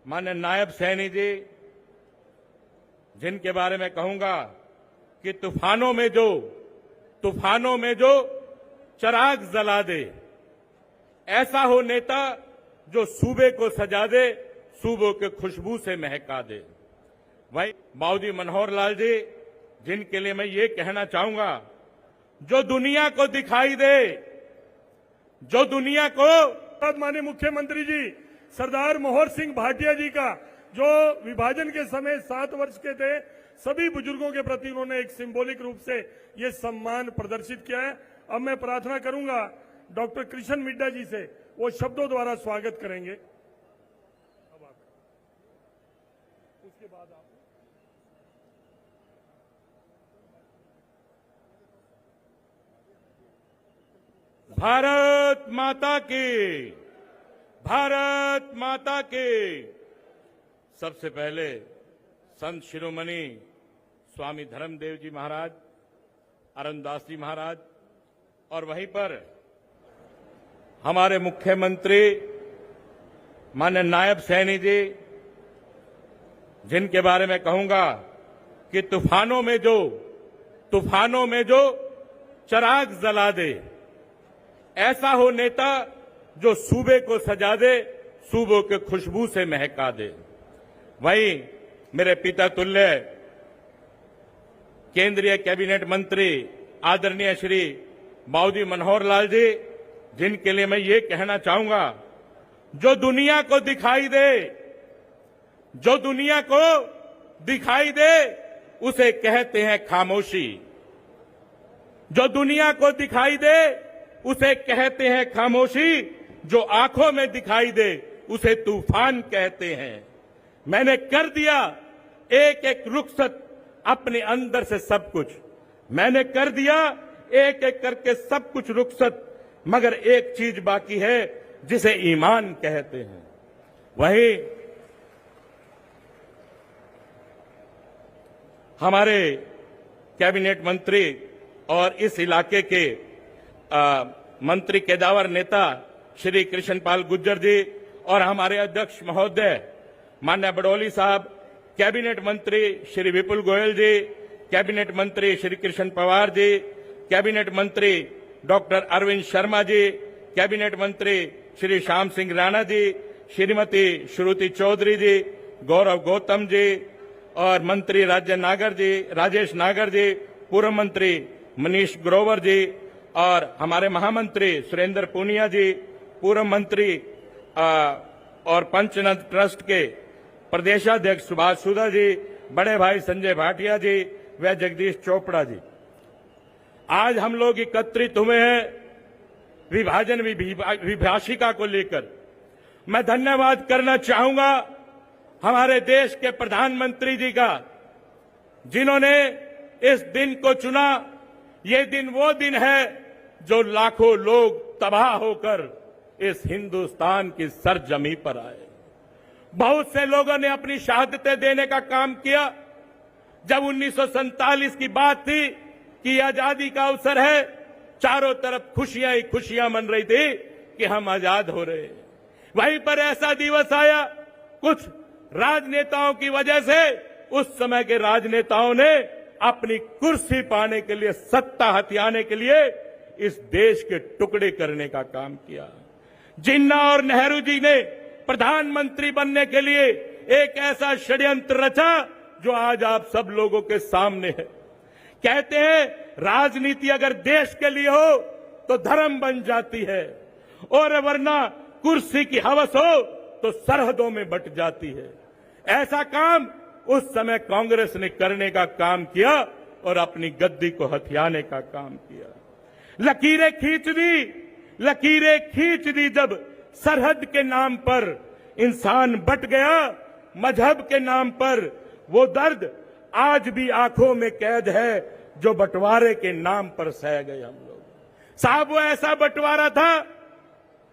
माननीय नायब सैनी जी, जिनके बारे में कहूंगा कि तूफानों में जो चिराग जला दे, ऐसा हो नेता जो सूबे को सजा दे, सूबों के खुशबू से महका दे। वही माउदी मनोहर लाल जी, जिनके लिए मैं ये कहना चाहूंगा, जो दुनिया को दिखाई दे, जो दुनिया को। माननीय मुख्यमंत्री जी, सरदार मोहर सिंह भाटिया जी का जो विभाजन के समय 7 वर्ष के थे, सभी बुजुर्गों के प्रति उन्होंने एक सिंबॉलिक रूप से ये सम्मान प्रदर्शित किया है। अब मैं प्रार्थना करूंगा डॉक्टर कृष्ण मिड्डा जी से, वो शब्दों द्वारा स्वागत करेंगे। अब आप उसके बाद आप भारत माता की, भारत माता की। सबसे पहले संत शिरोमणि स्वामी धर्मदेव जी महाराज, अरुणदास जी महाराज, और वहीं पर हमारे मुख्यमंत्री माननीय नायब सैनी जी, जिनके बारे में कहूंगा कि तूफानों में जो चिराग जला दे, ऐसा हो नेता जो सूबे को सजा दे, सूबों के खुशबू से महका दे। वहीं मेरे पिता तुल्य केंद्रीय कैबिनेट मंत्री आदरणीय श्री माउदी मनोहर लाल जी, जिनके लिए मैं ये कहना चाहूंगा, जो दुनिया को दिखाई दे, उसे कहते हैं खामोशी। जो दुनिया को दिखाई दे, उसे कहते हैं खामोशी। जो आंखों में दिखाई दे, उसे तूफान कहते हैं। मैंने कर दिया एक एक रुखसत अपने अंदर से सब कुछ, मैंने कर दिया एक एक करके सब कुछ रुखसत, मगर एक चीज बाकी है जिसे ईमान कहते हैं। वही हमारे कैबिनेट मंत्री और इस इलाके के मंत्री केदावर नेता श्री कृष्णपाल गुर्जर जी, और हमारे अध्यक्ष महोदय माननीय बडोली साहब, कैबिनेट मंत्री श्री विपुल गोयल जी, कैबिनेट मंत्री श्री कृष्ण पवार जी, कैबिनेट मंत्री डॉक्टर अरविंद शर्मा जी, कैबिनेट मंत्री श्री श्याम सिंह राणा जी, श्रीमती श्रुति चौधरी जी, गौरव गौतम जी, और मंत्री राजेश नागर जी, पूर्व मंत्री मनीष ग्रोवर जी, और हमारे महामंत्री सुरेंद्र पूनिया जी, पूर्व मंत्री और पंचनद ट्रस्ट के प्रदेशाध्यक्ष सुभाष सुधा जी, बड़े भाई संजय भाटिया जी व जगदीश चोपड़ा जी। आज हम लोग एकत्रित हुए हैं विभाजन विभाषिका को लेकर। मैं धन्यवाद करना चाहूंगा हमारे देश के प्रधानमंत्री जी का, जिन्होंने इस दिन को चुना। ये दिन वो दिन है जो लाखों लोग तबाह होकर इस हिंदुस्तान की सरजमी पर आए। बहुत से लोगों ने अपनी शहादतें देने का काम किया। जब 1947 की बात थी कि आजादी का अवसर है, चारों तरफ खुशियां ही खुशियां मन रही थी कि हम आजाद हो रहे हैं। वहीं पर ऐसा दिवस आया, कुछ राजनेताओं की वजह से उस समय के राजनेताओं ने अपनी कुर्सी पाने के लिए, सत्ता हथियाने के लिए इस देश के टुकड़े करने का काम किया। जिन्ना और नेहरू जी ने प्रधानमंत्री बनने के लिए एक ऐसा षड्यंत्र रचा जो आज आप सब लोगों के सामने है। कहते हैं राजनीति अगर देश के लिए हो तो धर्म बन जाती है, और वरना कुर्सी की हवस हो तो सरहदों में बट जाती है। ऐसा काम उस समय कांग्रेस ने करने का काम किया और अपनी गद्दी को हथियाने का काम किया। लकीरें खींच दी जब सरहद के नाम पर इंसान बट गया, मजहब के नाम पर वो दर्द आज भी आंखों में कैद है जो बंटवारे के नाम पर सह गए हम लोग। साहब, वो ऐसा बंटवारा था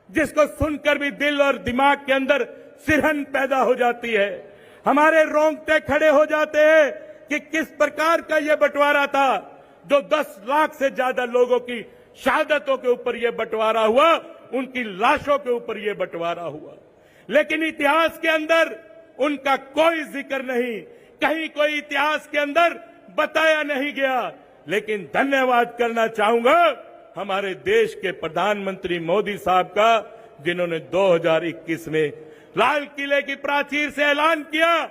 जिसको सुनकर भी दिल और दिमाग के अंदर सिरहन पैदा हो जाती है, हमारे रोंगटे खड़े हो जाते हैं कि किस प्रकार का यह बंटवारा था, जो 10 लाख से ज्यादा लोगों की शहादतों के ऊपर यह बंटवारा हुआ, उनकी लाशों के ऊपर यह बंटवारा हुआ। लेकिन इतिहास के अंदर उनका कोई जिक्र नहीं, कहीं कोई इतिहास के अंदर बताया नहीं गया। लेकिन धन्यवाद करना चाहूंगा हमारे देश के प्रधानमंत्री मोदी साहब का, जिन्होंने 2021 में लाल किले की प्राचीर से ऐलान किया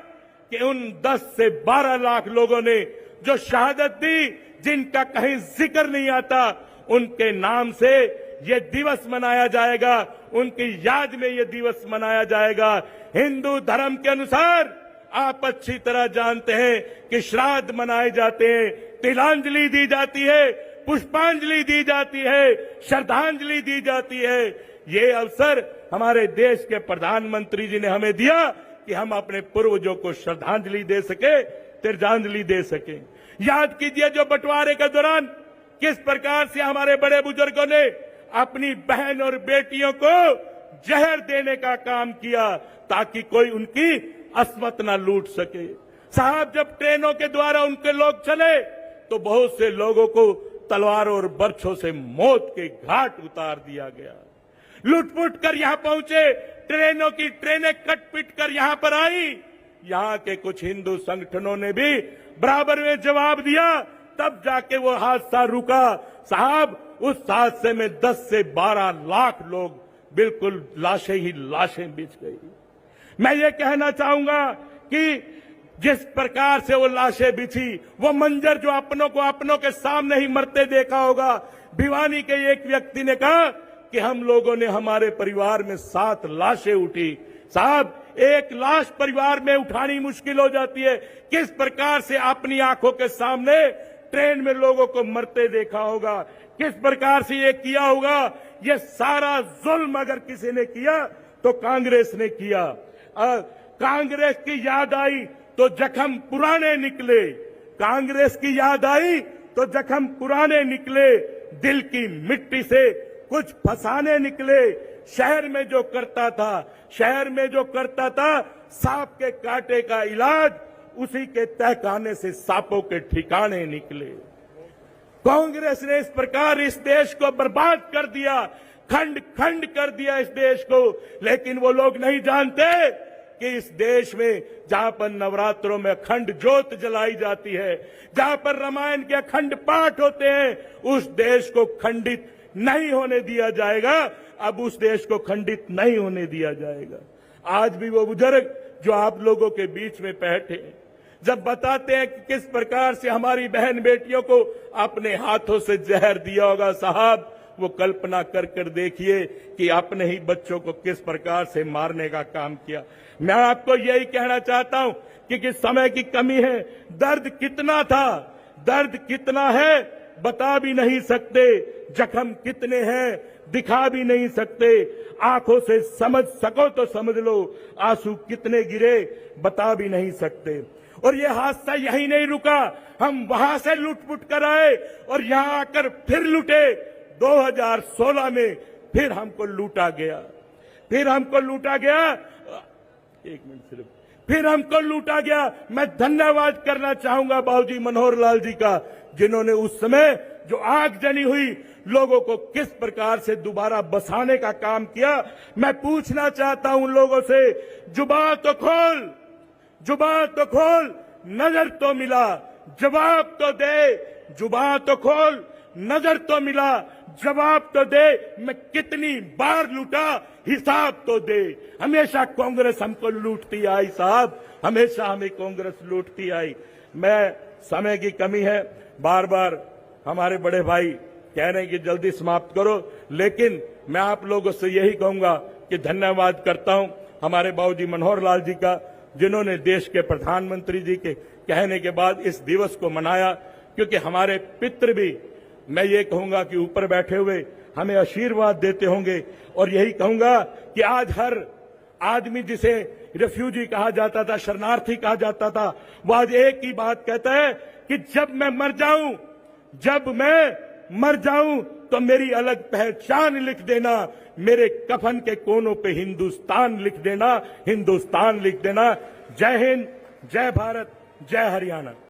कि उन 10 से 12 लाख लोगों ने जो शहादत दी, जिनका कहीं जिक्र नहीं आता, उनके नाम से ये दिवस मनाया जाएगा, उनकी याद में ये दिवस मनाया जाएगा। हिंदू धर्म के अनुसार आप अच्छी तरह जानते हैं कि श्राद्ध मनाए जाते हैं, तिलांजलि दी जाती है, पुष्पांजलि दी जाती है, श्रद्धांजलि दी जाती है। ये अवसर हमारे देश के प्रधानमंत्री जी ने हमें दिया कि हम अपने पूर्वजों को श्रद्धांजलि दे सके, तिरजांजलि दे सके। याद कीजिए जो बंटवारे के दौरान किस प्रकार से हमारे बड़े बुजुर्गों ने अपनी बहन और बेटियों को जहर देने का काम किया ताकि कोई उनकी अस्मत न लूट सके। साहब, जब ट्रेनों के द्वारा उनके लोग चले तो बहुत से लोगों को तलवारों और बर्छों से मौत के घाट उतार दिया गया। लुटपुट कर यहां पहुंचे, ट्रेनों की ट्रेनें कट-पिट कर यहां पर आई। यहां के कुछ हिंदू संगठनों ने भी बराबर में जवाब दिया, तब जाके वो हादसा रुका। साहब, उस हादसे में 10 से 12 लाख लोग बिल्कुल लाशें ही लाशें बिछ गई। मैं ये कहना चाहूंगा कि जिस प्रकार से वो लाशें बिछी, वो मंजर जो अपनों को अपनों के सामने ही मरते देखा होगा। भिवानी के एक व्यक्ति ने कहा कि हम लोगों ने, हमारे परिवार में 7 लाशें उठी। साहब, एक लाश परिवार में उठानी मुश्किल हो जाती है, किस प्रकार से अपनी आंखों के सामने ट्रेन में लोगों को मरते देखा होगा, किस प्रकार से ये किया होगा। ये सारा जुल्म अगर किसी ने किया तो कांग्रेस ने किया। कांग्रेस की याद आई तो जख्म पुराने निकले, कांग्रेस की याद आई तो जख्म पुराने निकले, दिल की मिट्टी से कुछ फसाने निकले। शहर में जो करता था सांप के कांटे का इलाज, उसी के तहखाने से सांपों के ठिकाने निकले। कांग्रेस ने इस प्रकार इस देश को बर्बाद कर दिया, खंड खंड कर दिया इस देश को। लेकिन वो लोग नहीं जानते कि इस देश में जहां पर नवरात्रों में अखंड ज्योत जलाई जाती है, जहां पर रामायण के अखंड पाठ होते हैं, उस देश को खंडित नहीं होने दिया जाएगा। अब उस देश को खंडित नहीं होने दिया जाएगा। आज भी वो बुजुर्ग जो आप लोगों के बीच में बैठे जब बताते हैं कि किस प्रकार से हमारी बहन बेटियों को अपने हाथों से जहर दिया होगा, साहब, वो कल्पना कर देखिए कि अपने ही बच्चों को किस प्रकार से मारने का काम किया। मैं आपको यही कहना चाहता हूं कि समय की कमी है। दर्द कितना था, दर्द कितना है बता भी नहीं सकते, जख्म कितने हैं दिखा भी नहीं सकते। आंखों से समझ सको तो समझ लो, आंसू कितने गिरे बता भी नहीं सकते। और ये हादसा यही नहीं रुका, हम वहां से लुटपुट कर आए और यहां आकर फिर लुटे। 2016 में फिर हमको लूटा गया, फिर हमको लूटा गया। एक मिनट सिर्फ, फिर हमको लूटा गया। मैं धन्यवाद करना चाहूंगा बाबूजी मनोहर लाल जी का, जिन्होंने उस समय जो आग जनी हुई लोगों को किस प्रकार से दोबारा बसाने का काम किया। मैं पूछना चाहता हूं उन लोगों से, जुबान तो खोल, जुबान तो खोल, नजर तो मिला, जवाब तो दे। जुबान तो खोल, नजर तो मिला, जवाब तो दे। मैं कितनी बार लूटा, हिसाब तो दे। हमेशा कांग्रेस हमको लूटती आई साहब, हमेशा हमें कांग्रेस लूटती आई। मैं समय की कमी है, बार बार हमारे बड़े भाई कह रहे हैं कि जल्दी समाप्त करो, लेकिन मैं आप लोगों से यही कहूंगा कि धन्यवाद करता हूं हमारे बाबूजी मनोहर लाल जी का, जिन्होंने देश के प्रधानमंत्री जी के कहने के बाद इस दिवस को मनाया। क्योंकि हमारे पितृ भी, मैं ये कहूंगा कि ऊपर बैठे हुए हमें आशीर्वाद देते होंगे। और यही कहूंगा कि आज हर आदमी जिसे रेफ्यूजी कहा जाता था, शरणार्थी कहा जाता था, वो आज एक ही बात कहता है कि जब मैं मर जाऊं तो मेरी अलग पहचान लिख देना, मेरे कफन के कोनों पे हिंदुस्तान लिख देना, हिंदुस्तान लिख देना। जय हिंद, जय भारत, जय हरियाणा।